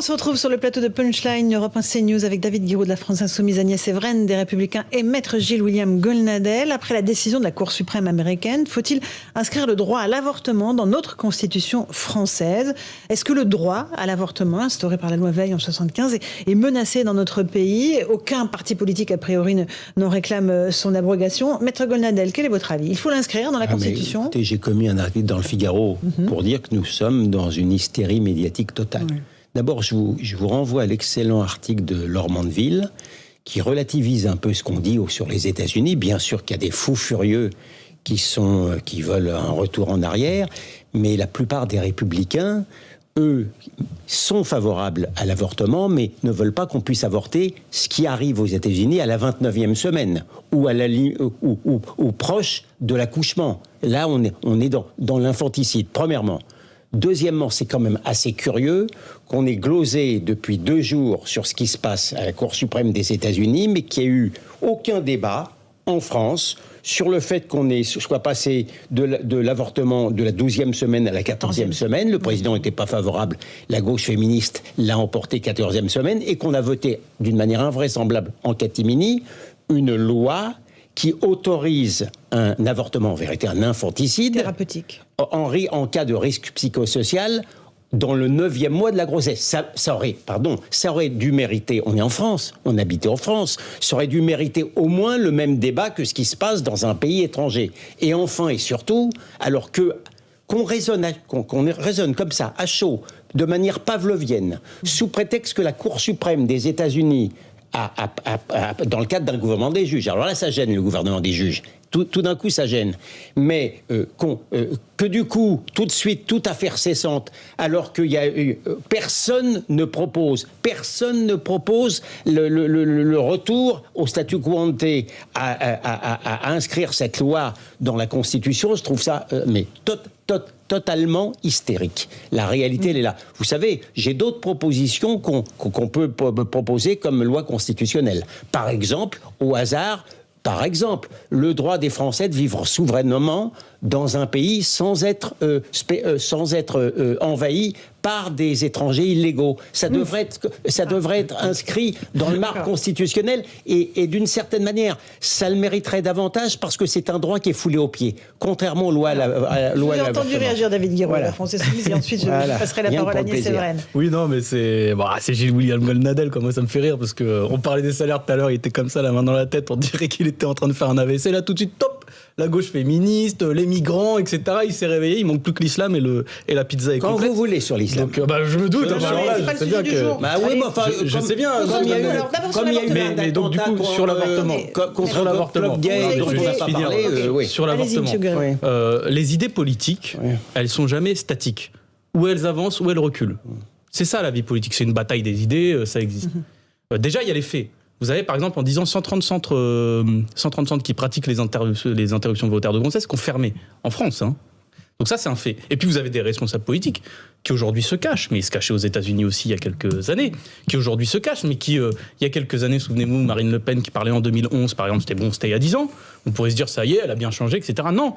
On se retrouve sur le plateau de Punchline, Europe 1 CNews, avec David Guiraud de la France Insoumise, Agnès Evren des Républicains et Maître Gilles-William Goldnadel. Après la décision de la Cour suprême américaine, faut-il inscrire le droit à l'avortement dans notre constitution française? Est-ce que le droit à l'avortement, instauré par la loi Veil en 1975, est menacé dans notre pays? Aucun parti politique, a priori, n'en réclame son abrogation. Maître Goldnadel, quel est votre avis? Il faut l'inscrire dans la Constitution? Écoutez, j'ai commis un article dans le Figaro pour dire que nous sommes dans une hystérie médiatique totale. D'abord, je vous renvoie à l'excellent article de Laure Mandeville qui relativise un peu ce qu'on dit sur les États-Unis. Bien sûr qu'il y a des fous furieux qui veulent un retour en arrière, mais la plupart des républicains, eux, sont favorables à l'avortement, mais ne veulent pas qu'on puisse avorter, ce qui arrive aux États-Unis à la 29e semaine, ou proche de l'accouchement. Là, on est dans l'infanticide, premièrement. Deuxièmement, c'est quand même assez curieux qu'on ait glosé depuis 2 jours sur ce qui se passe à la Cour suprême des États-Unis, mais qu'il n'y ait eu aucun débat en France sur le fait qu'on soit passé de l'avortement de la 12e semaine à la 14e semaine. Le président n'était pas favorable, la gauche féministe l'a emporté 14e semaine, et qu'on a voté d'une manière invraisemblable en catimini une loi qui autorise un avortement, en vérité un infanticide, thérapeutique, en cas de risque psychosocial dans le 9e mois de la grossesse. Ça aurait dû mériter, on est en France, on habitait en France, ça aurait dû mériter au moins le même débat que ce qui se passe dans un pays étranger. Et enfin et surtout, alors qu'on raisonne comme ça, à chaud, de manière pavlovienne, sous prétexte que la Cour suprême des États-Unis dans le cadre d'un gouvernement des juges. Alors là, ça gêne le gouvernement des juges. Tout d'un coup, ça gêne. Mais que du coup, tout de suite, toute affaire cessante, alors qu'il y a personne ne propose le retour au statu quo ante, à inscrire cette loi dans la Constitution. Je trouve ça totalement hystérique. La réalité, elle est là. Vous savez, j'ai d'autres propositions qu'on peut proposer comme loi constitutionnelle. Par exemple, au hasard, le droit des Français de vivre souverainement dans un pays sans être envahi par des étrangers illégaux. Ça devrait être inscrit dans le marbre constitutionnel, et d'une certaine manière, ça le mériterait davantage parce que c'est un droit qui est foulé aux pieds, contrairement aux lois à la loi. J'ai entendu réagir David Guiraud, la France Insoumise, et ensuite je passerai la parole à Agnès Evren. Oui, non, mais c'est Gilles-William Goldnadel, moi ça me fait rire, parce qu'on parlait des salaires tout à l'heure, il était comme ça, la main dans la tête, on dirait qu'il était en train de faire un AVC, là tout de suite, top, la gauche féministe, les migrants, etc. Il s'est réveillé, il manque plus que l'islam et la pizza est complète. Quand vous voulez sur l'islam. Donc, je me doute. Je sais bien que. Je sais bien. Mais donc du coup sur l'avortement, contre l'avortement, sur l'avortement, les idées politiques, elles sont jamais statiques. Ou elles avancent, ou elles reculent. C'est ça la vie politique. C'est une bataille des idées. Ça existe. Déjà, il y a les faits. Vous avez, par exemple, en disant 130 centres qui pratiquent les interruptions volontaires de grossesse qu'on fermé en France. Donc ça, c'est un fait. Et puis, vous avez des responsables politiques qui aujourd'hui se cachent, mais ils se cachaient aux États-Unis aussi il y a quelques années, qui aujourd'hui se cachent, mais qui, il y a quelques années, souvenez-vous, Marine Le Pen qui parlait en 2011, par exemple, c'était il y a 10 ans. On pourrait se dire, ça y est, elle a bien changé, etc. Non.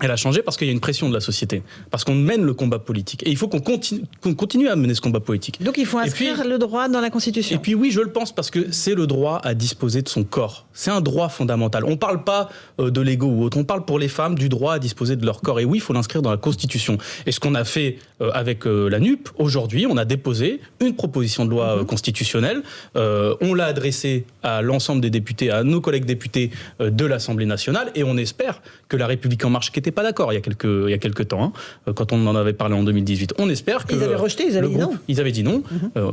Elle a changé parce qu'il y a une pression de la société, parce qu'on mène le combat politique. Et il faut qu'on continue à mener ce combat politique. Donc il faut inscrire le droit dans la Constitution. Et puis oui, je le pense, parce que c'est le droit à disposer de son corps. C'est un droit fondamental. On ne parle pas de l'ego ou autre, on parle pour les femmes du droit à disposer de leur corps. Et oui, il faut l'inscrire dans la Constitution. Et ce qu'on a fait avec la NUP, aujourd'hui, on a déposé une proposition de loi constitutionnelle. On l'a adressée à l'ensemble des députés, à nos collègues députés de l'Assemblée nationale, et on espère que La République En Marche, qui n'était pas d'accord il y a quelques temps, quand on en avait parlé en 2018. On espère que... Ils avaient rejeté, ils avaient dit non. Ils avaient dit non,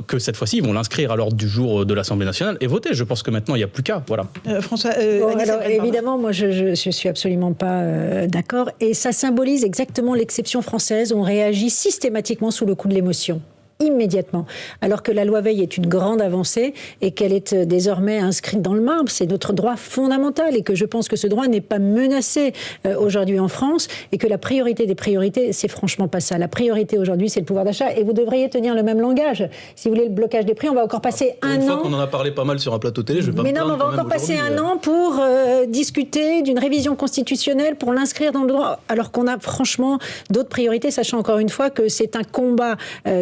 que cette fois-ci, ils vont l'inscrire à l'ordre du jour de l'Assemblée nationale et voter. Je pense que maintenant, il n'y a plus qu'à. Voilà. François, alors, évidemment, moi, je suis absolument pas d'accord. Et ça symbolise exactement l'exception française. On réagit systématiquement sous le coup de l'émotion. Immédiatement. Alors que la loi Veil est une grande avancée et qu'elle est désormais inscrite dans le marbre. C'est notre droit fondamental, et que je pense que ce droit n'est pas menacé aujourd'hui en France, et que la priorité des priorités, c'est franchement pas ça. La priorité aujourd'hui, c'est le pouvoir d'achat, et vous devriez tenir le même langage. Si vous voulez le blocage des prix, on va encore passer un an... Une fois qu'on en a parlé pas mal sur un plateau télé, je vais pas mais non, on va encore passer un an pour discuter d'une révision constitutionnelle, pour l'inscrire dans le droit, alors qu'on a franchement d'autres priorités, sachant encore une fois que c'est un combat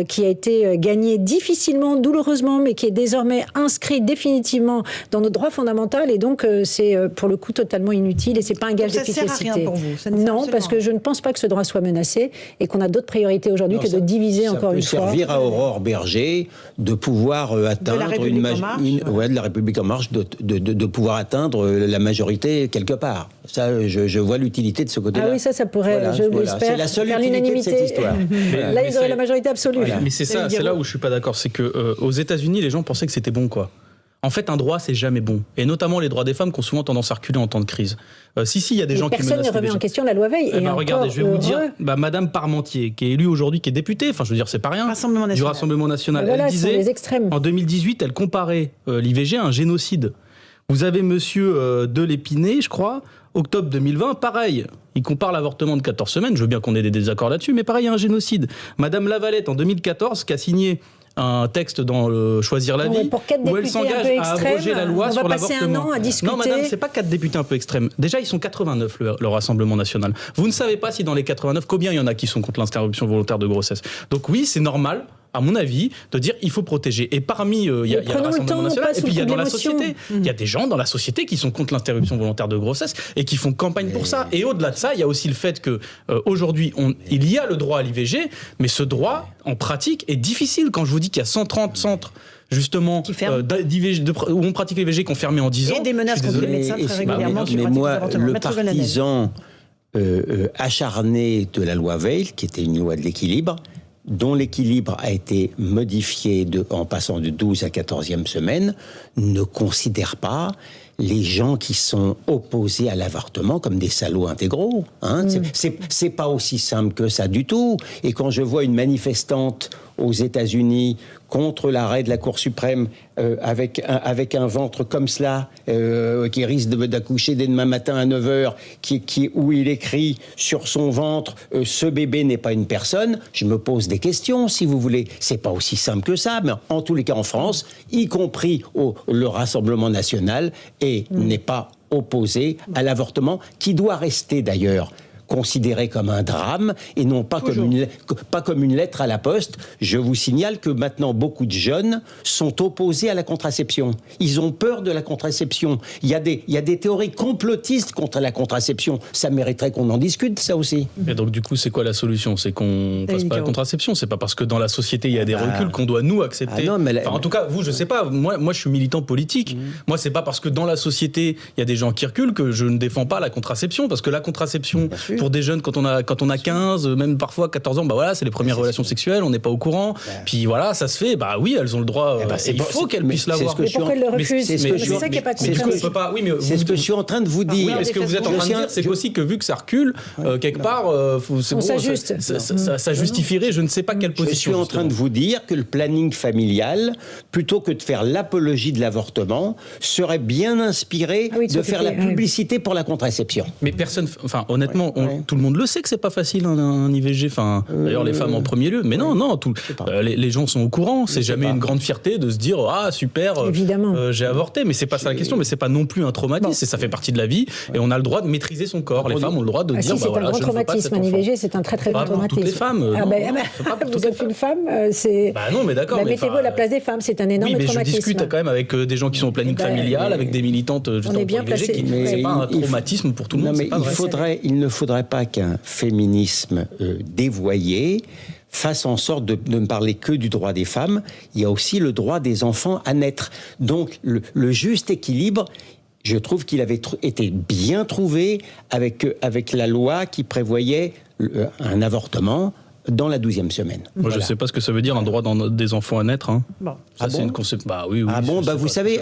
qui a été été gagné difficilement, douloureusement, mais qui est désormais inscrit définitivement dans notre droit fondamental, et donc c'est pour le coup totalement inutile, et c'est pas un gage d'efficacité. Ça sert à rien pour vous. Non, parce que je ne pense pas que ce droit soit menacé, et qu'on a d'autres priorités aujourd'hui que de diviser encore une fois. Ça peut servir à Aurore Berger de pouvoir atteindre de la République en marche, de pouvoir atteindre la majorité quelque part. Ça, je vois l'utilité de ce côté-là. Ah oui, ça pourrait, je l'espère, c'est la seule utilité de cette histoire. Là, ils auraient la majorité absolue. Voilà. Mais c'est là où je suis pas d'accord, c'est que aux États-Unis, les gens pensaient que c'était bon, quoi. En fait, un droit, c'est jamais bon. Et notamment les droits des femmes qui ont souvent tendance à reculer en temps de crise. Il y a des gens qui menacent. Personne ne remet en question la loi Veil. Regardez, je vais vous dire, Madame Parmentier, qui est élue aujourd'hui, qui est députée, enfin, je veux dire, c'est pas rien, du Rassemblement National. Elle disait, en 2018, elle comparait l'IVG à un génocide. Vous avez monsieur Delépinay, je crois, octobre 2020, pareil. Il compare l'avortement de 14 semaines. Je veux bien qu'on ait des désaccords là-dessus, mais pareil, il y a un génocide. Madame Lavalette, en 2014, qui a signé un texte dans le Choisir la vie, où elle s'engage à abroger la loi sur l'avortement. Un an à discuter. Non, madame, c'est pas 4 députés un peu extrêmes. Déjà, ils sont 89, le Rassemblement national. Vous ne savez pas si dans les 89, combien il y en a qui sont contre l'interruption volontaire de grossesse. Donc oui, c'est normal, à mon avis, de dire il faut protéger. Et parmi, il y a le Rassemblement national, et puis il y a dans la société. Il y a des gens dans la société qui sont contre l'interruption volontaire de grossesse et qui font campagne pour ça. Et au-delà de ça, il y a aussi le fait que aujourd'hui, il y a le droit à l'IVG, mais ce droit, en pratique, est difficile. Quand je vous dis qu'il y a 130 centres justement où on pratique l'IVG qui ont fermé en 10 ans. Et des menaces contre les médecins très régulièrement qui pratiquent moi, l'avortement. le partisan acharné de la loi Veil, qui était une loi de l'équilibre, dont l'équilibre a été modifié en passant de 12 à 14e semaine, ne considère pas les gens qui sont opposés à l'avortement comme des salauds intégraux. C'est pas aussi simple que ça du tout. Et quand je vois une manifestante aux États-Unis contre l'arrêt de la Cour suprême avec un ventre comme cela, qui risque d'accoucher dès demain matin à 9h, où il écrit sur son ventre « ce bébé n'est pas une personne », je me pose des questions, si vous voulez. C'est pas aussi simple que ça, mais en tous les cas en France, y compris le Rassemblement national, n'est pas opposé à l'avortement, qui doit rester d'ailleurs considéré comme un drame et non pas comme une lettre à la poste. Je vous signale que maintenant, beaucoup de jeunes sont opposés à la contraception. Ils ont peur de la contraception. Il y a des théories complotistes contre la contraception. Ça mériterait qu'on en discute, ça aussi. Et donc, du coup, c'est quoi la solution ? C'est qu'on fasse pas la contraception. C'est pas parce que dans la société, il y a des reculs qu'on doit, nous, accepter. En tout cas, vous, je sais pas. Moi, je suis militant politique. Moi, c'est pas parce que dans la société, il y a des gens qui reculent que je ne défends pas la contraception. Parce que la contraception, pour des jeunes, quand on a 15, même parfois 14 ans, c'est les premières relations sexuelles, on n'est pas au courant. Puis voilà, ça se fait. Oui, elles ont le droit. Il faut qu'elles puissent l'avoir. Mais pourquoi elles le refusent ? C'est ça qui n'est pas compréhensible. C'est ce que je suis en train de vous dire. Ce que vous êtes en train de dire, c'est aussi que vu que ça recule, quelque part, ça justifierait, je ne sais pas quelle position. Je suis en train de vous dire que le planning familial, plutôt que de faire l'apologie de l'avortement, serait bien inspiré de faire la publicité pour la contraception. Mais personne, honnêtement, tout le monde le sait que c'est pas facile un IVG. D'ailleurs, les femmes en premier lieu. Mais non, les gens sont au courant. C'est jamais une grande fierté de se dire super, j'ai avorté. Mais c'est pas ça la question. Mais c'est pas non plus un traumatisme. Ça fait partie de la vie et on a le droit de maîtriser son corps. Les femmes ont le droit de dire c'est un grand traumatisme. Un IVG, c'est un très très grand traumatisme. Toutes les femmes. Vous êtes une femme, c'est. Non, mais d'accord. Mettez-vous à la place des femmes. C'est un énorme traumatisme. Je discute quand même avec des gens qui sont au planning familial, avec des militantes justement pour l'IVG. C'est pas un traumatisme pour tout le monde. Non, mais il ne faudrait pas qu'un féminisme dévoyé fasse en sorte de ne parler que du droit des femmes. Il y a aussi le droit des enfants à naître. Donc le juste équilibre, je trouve qu'il avait été bien trouvé avec la loi qui prévoyait un avortement dans la 12e semaine. Moi, je ne sais pas ce que ça veut dire, un droit des enfants à naître. C'est une concept. Oui. Vous savez,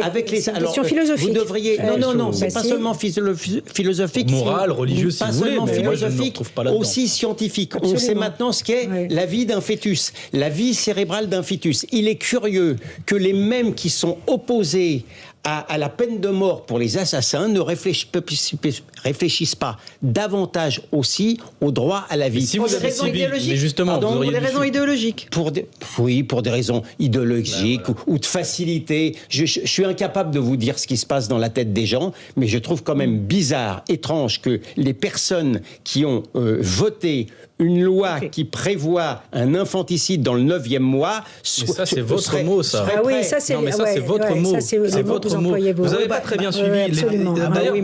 avec les. C'est une question philosophique. Vous devriez. Non, c'est pas seulement philosophique. Moral, religieux, si vous voulez. Pas seulement philosophique, aussi scientifique. Absolument. On sait maintenant ce qu'est la vie d'un fœtus, la vie cérébrale d'un fœtus. Il est curieux que les mêmes qui sont opposés à la peine de mort pour les assassins ne réfléchissent pas davantage aussi au droit à la vie. Si pour des raisons idéologiques. Mais justement, pour des raisons idéologiques. Pour des raisons idéologiques ou de facilité. Je suis incapable de vous dire ce qui se passe dans la tête des gens, mais je trouve quand même bizarre, étrange que les personnes qui ont voté une loi qui prévoit un infanticide dans le 9e mois... ça, c'est votre mot, ça. Ah oui, ça, c'est votre mot. C'est votre mot. Vous n'avez pas très bien suivi. D'ailleurs,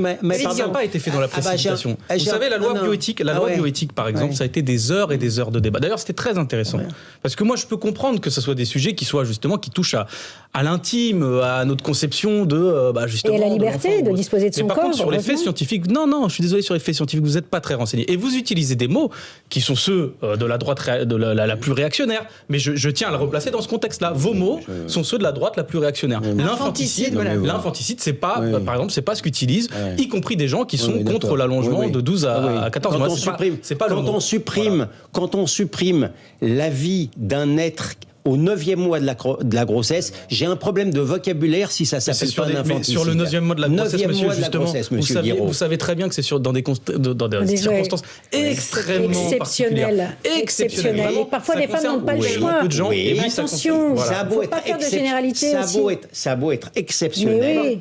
ça n'a pas été fait dans la précipitation. Vous savez, la loi bioéthique, par exemple, ça a été des heures et des heures de débat. D'ailleurs, c'était très intéressant. Parce que moi, je peux comprendre que ce soit des sujets qui touchent à l'intime, à notre conception de... justement, et à la liberté de disposer de son corps. Mais par contre, sur les faits scientifiques... Non, je suis désolé, sur les faits scientifiques, vous n'êtes pas très renseigné. Et vous utilisez des mots qui sont ceux de la droite la plus réactionnaire, mais je tiens à le replacer dans ce contexte-là. Vos mots sont ceux de la droite la plus réactionnaire. L'infanticide, c'est pas, par exemple, c'est pas ce qu'utilisent, y compris des gens qui sont contre l'allongement de 12 à 14 mois. C'est pas le mot. Quand on supprime la vie d'un être au 9e mois de la grossesse, j'ai un problème de vocabulaire si ça s'appelle pas un infanticide. Sur le 9e mois de la grossesse, monsieur, justement, vous savez très bien que c'est dans des circonstances extrêmement exceptionnelles. Parfois, les femmes n'ont pas le choix. Oui, attention, ça a beau être faire de généralité aussi. Ça a beau être exceptionnel.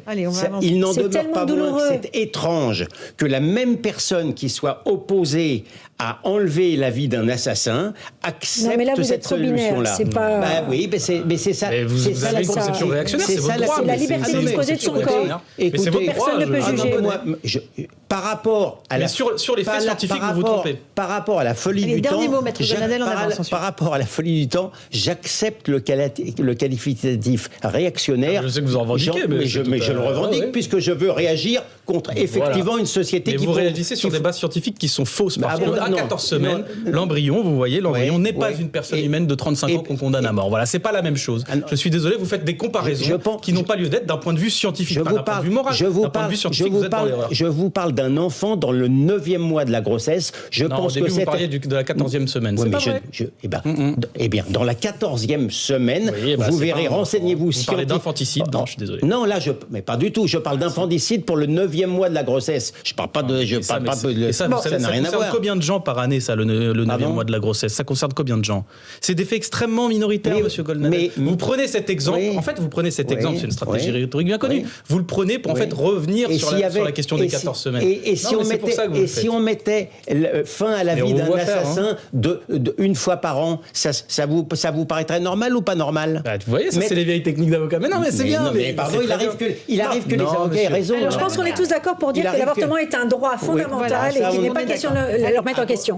Il n'en demeure pas moins que c'est étrange que la même personne qui soit opposée à enlever la vie d'un assassin accepte cette solution-là. C'est pas... oui, mais c'est ça. Mais vous avez une conception réactionnaire, c'est votre droit. C'est la liberté de disposer de son corps. Écoutez, personne ne peut juger. Par rapport à la... Sur les faits scientifiques, vous vous trompez. Par rapport à la folie du temps... Par rapport à la folie du temps, j'accepte le qualificatif réactionnaire. Je sais que vous en revendiquez, mais je le revendique puisque je veux réagir contre effectivement une société qui... Mais vous réagissez sur des bases scientifiques qui sont fausses parce que à 14 semaines, l'embryon, vous voyez, n'est pas une personne humaine de 35 ans qu'on condamne à mort. Voilà, c'est pas la même chose. Je suis désolé, vous faites des comparaisons qui n'ont pas lieu d'être d'un point de vue scientifique, pas d'un point de vue moral. D'un point de vue scientifique, vous êtes dans l'erreur. Je vous parle d'un enfant dans le 9e mois de la grossesse. Au début, vous parliez de la 14e semaine. C'est pas vrai. Eh bien, dans la 14e semaine, vous verrez, renseignez-vous. Vous parlez d'infanticide, non, je suis désolé. Non, là, mais pas du tout. Je parle d'infanticide pour le 9e mois de la grossesse. Je parle pas de... Ça n'a rien à voir. Combien de gens par année, ça, le 9e mois de la grossesse? Ça concerne combien de gens? C'est des faits extrêmement minoritaires, monsieur Golnadel. Vous prenez cet exemple, c'est une stratégie rhétorique bien connue. Vous le prenez pour en fait revenir sur la question des 14 semaines. Et si on mettait fin à la vie d'un assassin une fois par an, ça vous paraîtrait normal ou pas normal? Vous voyez, ça c'est les vieilles techniques d'avocat. Mais non, mais c'est bien. Pardon, il arrive que les avocats aient raison. Je pense qu'on est tous d'accord pour dire que l'avortement est un droit fondamental et qu'il n'est pas question de le remettre en question.